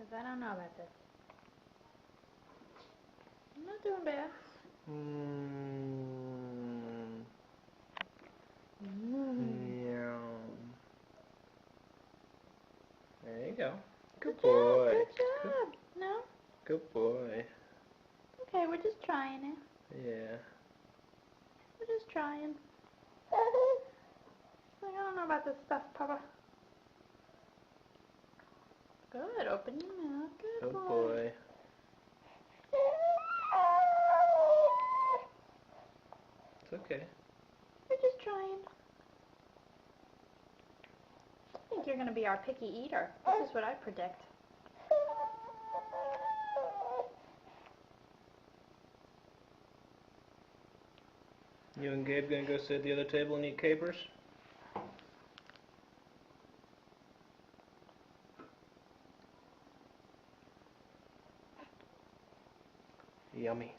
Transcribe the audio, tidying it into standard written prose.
Because I don't know about this. I'm not doing bad. Yeah. There you go. Good boy. Good job. No? Good boy. Okay, we're just trying it. Yeah. We're just trying. Like, I don't know about this stuff, Papa. Good. Open your mouth. Good Good boy. It's okay. We're just trying. I think you're going to be our picky eater. This is what I predict. You and Gabe gonna go sit at the other table and eat capers? Yummy.